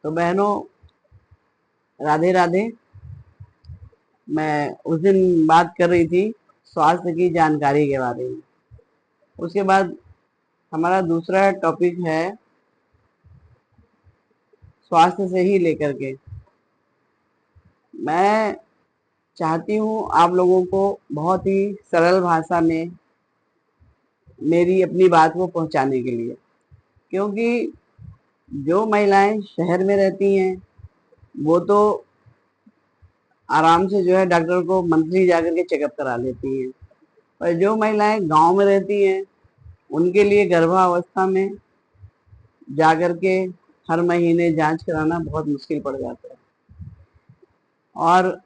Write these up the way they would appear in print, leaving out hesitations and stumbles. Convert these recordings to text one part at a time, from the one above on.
तो बहनों, राधे राधे। मैं उस दिन बात कर रही थी स्वास्थ्य की जानकारी के बारे में। उसके बाद हमारा दूसरा टॉपिक है स्वास्थ्य से ही लेकर के। मैं चाहती हूँ आप लोगों को बहुत ही सरल भाषा में मेरी अपनी बात को पहुंचाने के लिए, क्योंकि जो महिलाएं शहर में रहती हैं वो तो आराम से जो है डॉक्टर को मंथली जाकर के चेकअप करा लेती हैं, पर जो महिलाएं गांव में रहती हैं उनके लिए गर्भावस्था में जाकर के हर महीने जांच कराना बहुत मुश्किल पड़ जाता है और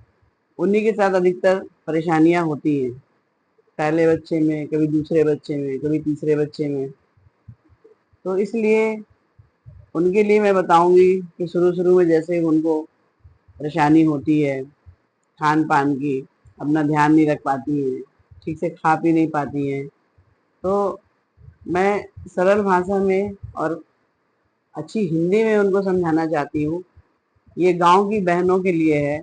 उन्हीं के साथ अधिकतर परेशानियां होती हैं। पहले बच्चे में, कभी दूसरे बच्चे में, कभी तीसरे बच्चे में। तो इसलिए उनके लिए मैं बताऊंगी कि शुरू शुरू में जैसे उनको परेशानी होती है खान पान की, अपना ध्यान नहीं रख पाती हैं, ठीक से खा पी नहीं पाती हैं, तो मैं सरल भाषा में और अच्छी हिंदी में उनको समझाना चाहती हूँ। ये गांव की बहनों के लिए है,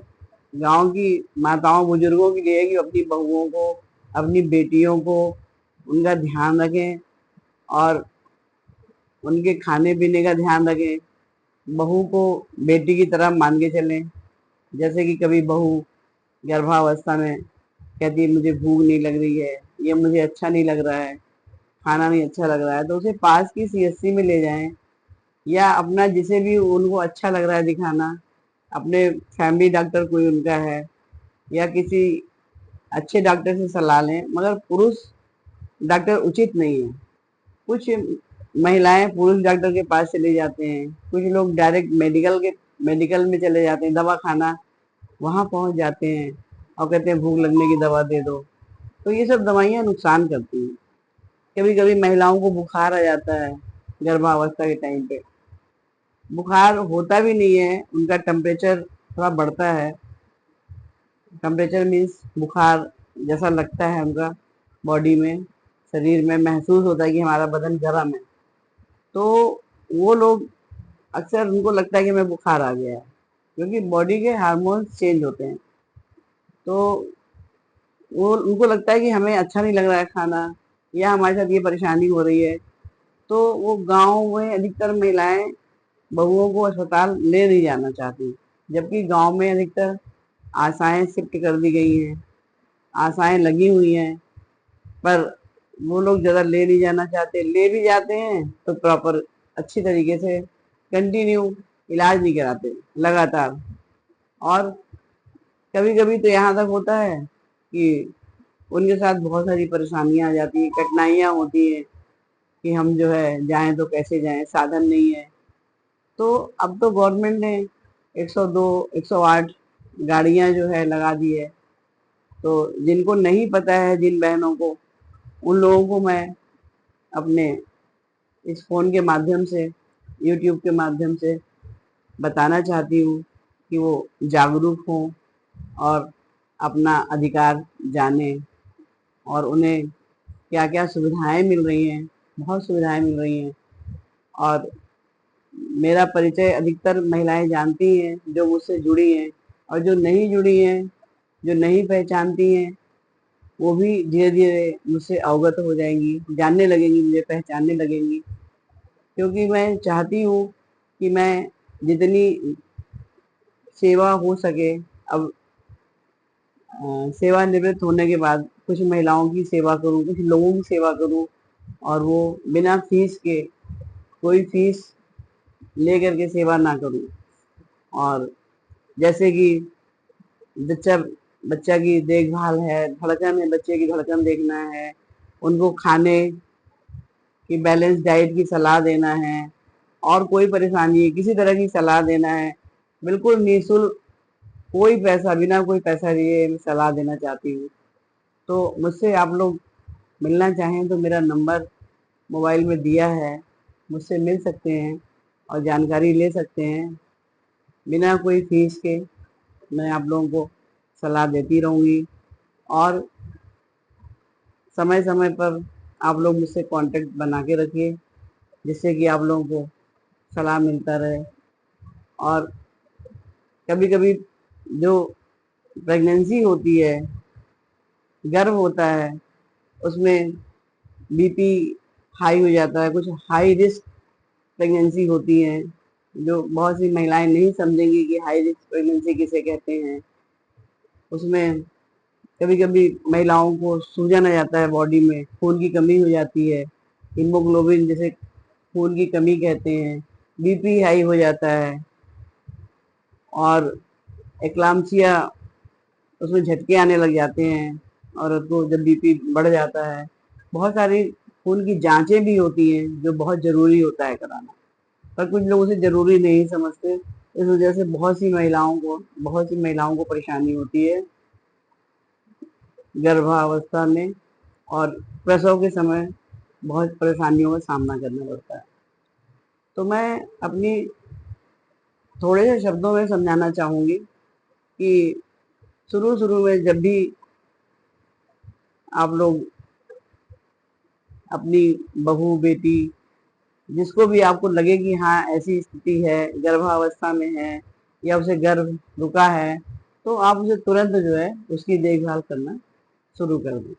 गांव की माताओं बुजुर्गों के लिए है कि अपनी बहुओं को, अपनी बेटियों को उनका ध्यान रखें और उनके खाने पीने का ध्यान रखें। बहू को बेटी की तरह मान के चलें। जैसे कि कभी बहू गर्भावस्था में कहती है मुझे भूख नहीं लग रही है, ये मुझे अच्छा नहीं लग रहा है, खाना नहीं अच्छा लग रहा है, तो उसे पास की सीएससी में ले जाएं या अपना जिसे भी उनको अच्छा लग रहा है दिखाना, अपने फैमिली डॉक्टर कोई उनका है या किसी अच्छे डॉक्टर से सलाह लें। मगर पुरुष डॉक्टर उचित नहीं है। कुछ महिलाएं पुरुष डॉक्टर के पास चले जाते हैं, कुछ लोग डायरेक्ट मेडिकल में चले जाते हैं, दवा खाना वहां पहुंच जाते हैं और कहते हैं भूख लगने की दवा दे दो। तो ये सब दवाइयाँ नुकसान करती हैं। कभी कभी महिलाओं को बुखार आ जाता है गर्भावस्था के टाइम पे। बुखार होता भी नहीं है, उनका टेम्परेचर थोड़ा बढ़ता है। टेम्परेचर मीन्स बुखार जैसा लगता है उनका बॉडी में, शरीर में महसूस होता है कि हमारा बदन गर्म है। तो वो लोग अक्सर उनको लगता है कि मैं बुखार आ गया है, क्योंकि बॉडी के हार्मोन्स चेंज होते हैं। तो वो उनको लगता है कि हमें अच्छा नहीं लग रहा है खाना या हमारे साथ ये परेशानी हो रही है। तो वो गांव में अधिकतर महिलाएं बहुओं को अस्पताल ले नहीं जाना चाहती, जबकि गांव में अधिकतर आशाएं शिफ्ट कर दी गई हैं, आशाएं लगी हुई हैं, पर वो लोग ज़्यादा ले नहीं जाना चाहते। ले भी जाते हैं तो प्रॉपर अच्छी तरीके से कंटिन्यू इलाज नहीं कराते लगातार। और कभी कभी तो यहाँ तक होता है कि उनके साथ बहुत सारी परेशानियां आ जाती हैं, कठिनाइयां होती हैं कि हम जो है जाएं तो कैसे जाएं, साधन नहीं है। तो अब तो गवर्नमेंट ने 102, 108 गाड़ियां जो है लगा दी है। तो जिनको नहीं पता है, जिन बहनों को, उन लोगों को मैं अपने इस फ़ोन के माध्यम से, यूट्यूब के माध्यम से बताना चाहती हूँ कि वो जागरूक हों और अपना अधिकार जानें और उन्हें क्या क्या सुविधाएं मिल रही हैं। बहुत सुविधाएं मिल रही हैं और मेरा परिचय अधिकतर महिलाएं जानती हैं जो मुझसे जुड़ी हैं, और जो नहीं जुड़ी हैं, जो नहीं पहचानती हैं, वो भी धीरे धीरे मुझसे अवगत हो जाएंगी, जानने लगेंगी, मुझे पहचानने लगेंगी। क्योंकि मैं चाहती हूँ कि मैं जितनी सेवा हो सके, अब सेवानिवृत्त होने के बाद कुछ महिलाओं की सेवा करूं, कुछ लोगों की सेवा करूं, और वो बिना फीस के, कोई फीस लेकर के सेवा ना करूं। और जैसे कि बच्चा बच्चा की देखभाल है, धड़कन है, बच्चे की धड़कन देखना है, उनको खाने की बैलेंस डाइट की सलाह देना है, और कोई परेशानी है किसी तरह की सलाह देना है, बिल्कुल निःशुल्क, कोई पैसा, बिना कोई पैसा लिए मैं सलाह देना चाहती हूँ। तो मुझसे आप लोग मिलना चाहें तो मेरा नंबर मोबाइल में दिया है, मुझसे मिल सकते हैं और जानकारी ले सकते हैं। बिना कोई फीस के मैं आप लोगों को सलाह देती रहूँगी, और समय समय पर आप लोग मुझसे कांटेक्ट बना के रखिए, जिससे कि आप लोगों को सलाह मिलता रहे। और कभी कभी जो प्रेगनेंसी होती है, गर्भ होता है, उसमें बीपी हाई हो जाता है। कुछ हाई रिस्क प्रेगनेंसी होती है जो बहुत सी महिलाएं नहीं समझेंगी कि हाई रिस्क प्रेगनेंसी किसे कहते हैं। उसमें कभी कभी महिलाओं को सूजन आ जाता है, बॉडी में खून की कमी हो जाती है, हीमोग्लोबिन जैसे खून की कमी कहते हैं, बीपी हाई हो जाता है, और एक्लाम्सिया, उसमें झटके आने लग जाते हैं औरत को जब बीपी बढ़ जाता है। बहुत सारी खून की जांचें भी होती हैं जो बहुत ज़रूरी होता है कराना, पर कुछ लोग उसे ज़रूरी नहीं समझते। इस वजह से बहुत सी महिलाओं को परेशानी होती है गर्भावस्था में, और प्रसव के समय बहुत परेशानियों का सामना करना पड़ता है। तो मैं अपनी थोड़े से शब्दों में समझाना चाहूँगी कि शुरू शुरू में जब भी आप लोग अपनी बहू बेटी जिसको भी आपको लगे कि हाँ ऐसी स्थिति है, गर्भावस्था में है या उसे गर्भ रुका है, तो आप उसे तुरंत जो है उसकी देखभाल करना शुरू कर दें।